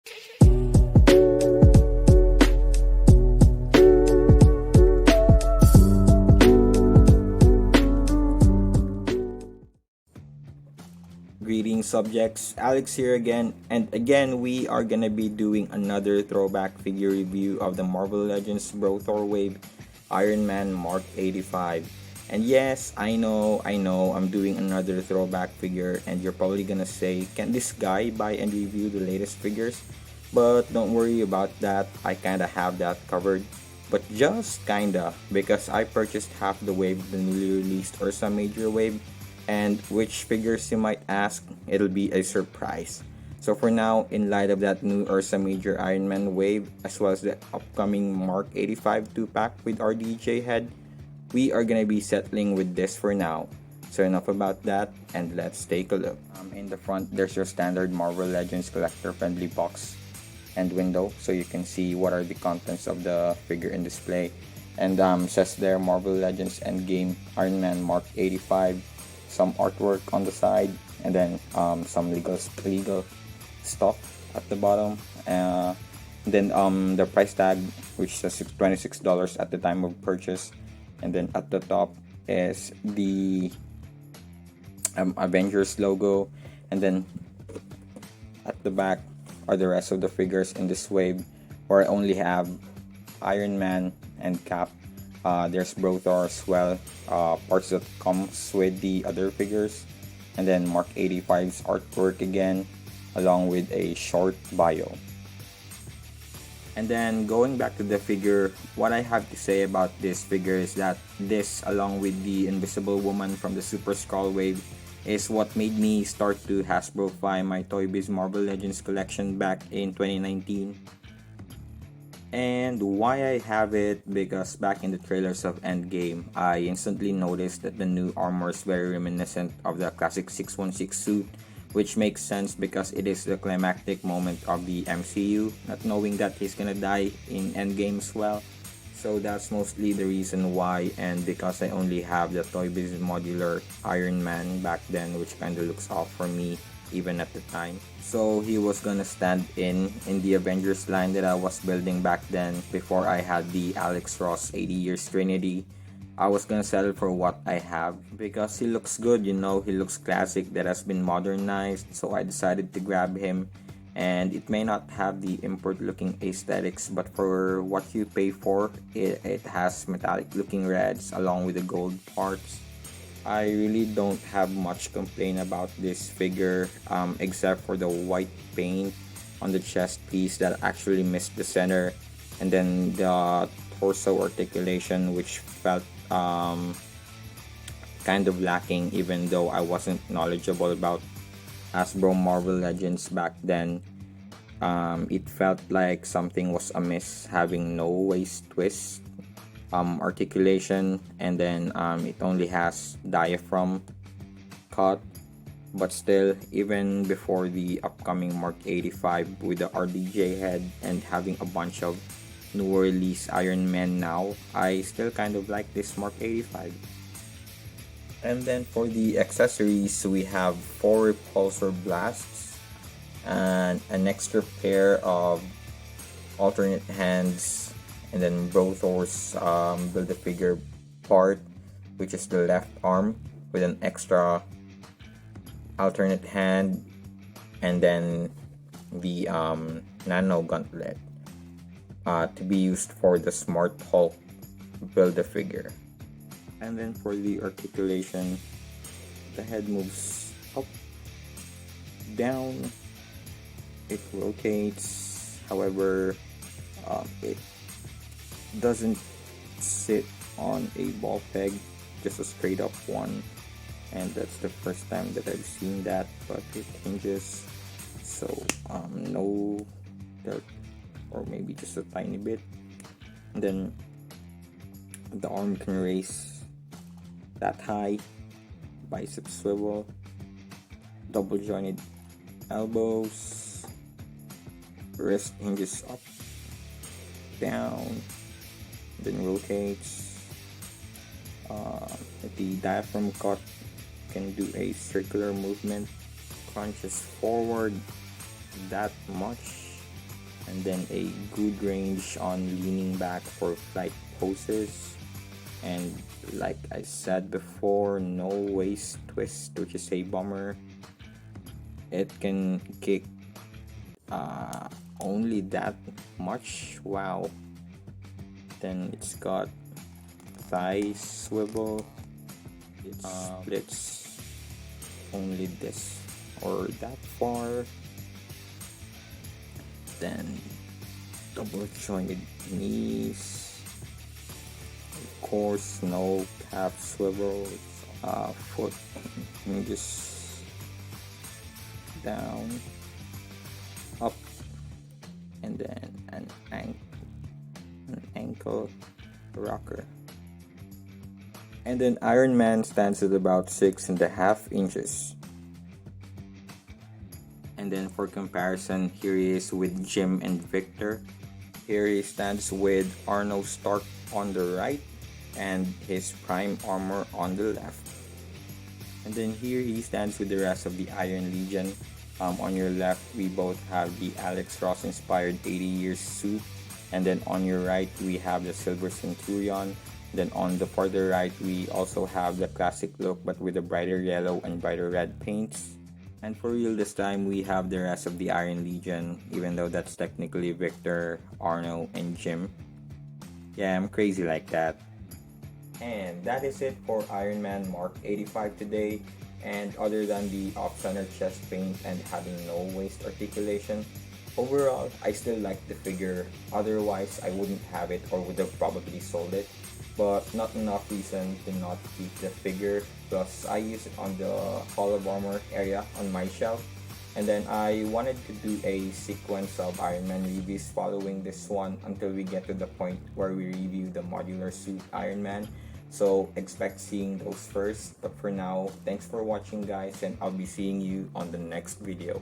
Greetings subjects, Alex here again, and again we are gonna be doing another throwback figure review of the Marvel Legends Bro Thor Wave Iron Man Mark 85. And yes, I know, I'm doing another throwback figure, and you're probably gonna say, can this guy buy and review the latest figures? But don't worry about that, I kinda have that covered. But just kinda, because I purchased half the wave of the newly released Ursa Major wave, and which figures you might ask, it'll be a surprise. So for now, in light of that new Ursa Major Iron Man wave, as well as the upcoming Mark 85 2-pack with RDJ head, we are gonna be settling with this for now. So enough about that, and let's take a look. In the front, there's your standard Marvel Legends collector-friendly box and window, so you can see what are the contents of the figure in display. And says there Marvel Legends Endgame Iron Man Mark 85, some artwork on the side, and then some legal stuff at the bottom. Then the price tag, which says $26 at the time of purchase, and then at the top is the Avengers logo, and then at the back are the rest of the figures in this wave, where I only have Iron Man and Cap. There's Bro Thor as well, parts that comes with the other figures, and then Mark 85's artwork again, along with a short bio. And then going back to the figure, what I have to say about this figure is that this, along with the Invisible Woman from the Super Skrull wave, is what made me start to Hasbro-fy my Toy Biz Marvel Legends collection back in 2019. And why I have it, because back in the trailers of Endgame, I instantly noticed that the new armor is very reminiscent of the classic 616 suit, which makes sense because it is the climactic moment of the MCU, not knowing that he's gonna die in Endgame as well. So that's mostly the reason why, and because I only have the Toy Biz modular Iron Man back then, which kinda looks off for me even at the time. So he was gonna stand in the Avengers line that I was building back then, before I had the Alex Ross 80 Years Trinity. I was gonna settle for what I have because he looks good, he looks classic, that has been modernized, so I decided to grab him. And it may not have the import looking aesthetics, but for what you pay for, it has metallic looking reds along with the gold parts. I really don't have much complaint about this figure, except for the white paint on the chest piece that actually missed the center, and then the torso articulation, which felt kind of lacking, even though I wasn't knowledgeable about Hasbro Marvel Legends back then. It felt like something was amiss, having no waist twist articulation, and then it only has diaphragm cut. But still, even before the upcoming Mark 85 with the RDJ head and having a bunch of new release Iron Man now, I still kind of like this Mark 85. And then for the accessories, we have 4 repulsor blasts and an extra pair of alternate hands, and then Bro Thor's Build-A-Figure part, which is the left arm with an extra alternate hand, and then the nano gauntlet to be used for the Smart Hulk Build-A-Figure. And then for the articulation, the head moves up, down, it rotates, however it doesn't sit on a ball peg, just a straight up one, and that's the first time that I've seen that, but it hinges, so no tilt, or maybe just a tiny bit. And then the arm can raise that high, bicep swivel, double jointed elbows, wrist hinges up, down, then rotates. The diaphragm cut can do a circular movement, crunches forward that much, and then a good range on leaning back for flight poses, and like I said before, no waist twist, which is a bummer. It can kick only that much. Wow. Then it's got thigh swivel. It splits only this or that far. Then double jointed knees. Of course, no calf swivel. Foot just down, up, and then an ankle rocker. And then Iron Man stands at about 6.5 inches. And then for comparison, here he is with Jim and Victor. Here he stands with Arno Stark on the right and his prime armor on the left. And then here he stands with the rest of the Iron Legion. On your left, we both have the Alex Ross inspired 80 years suit. And then on your right, we have the Silver Centurion. Then on the further right, we also have the classic look but with the brighter yellow and brighter red paints. And for real this time, we have the rest of the Iron Legion, even though that's technically Victor, Arno, and Jim. Yeah, I'm crazy like that. And that is it for Iron Man Mark 85 today. And other than the off-center chest paint and having no waist articulation, overall, I still like the figure. Otherwise, I wouldn't have it or would have probably sold it. But not enough reason to not keep the figure. Plus, I use it on the Hall of Armor area on my shelf. And then I wanted to do a sequence of Iron Man reviews following this one until we get to the point where we review the modular suit Iron Man. So expect seeing those first. But for now, thanks for watching guys, and I'll be seeing you on the next video.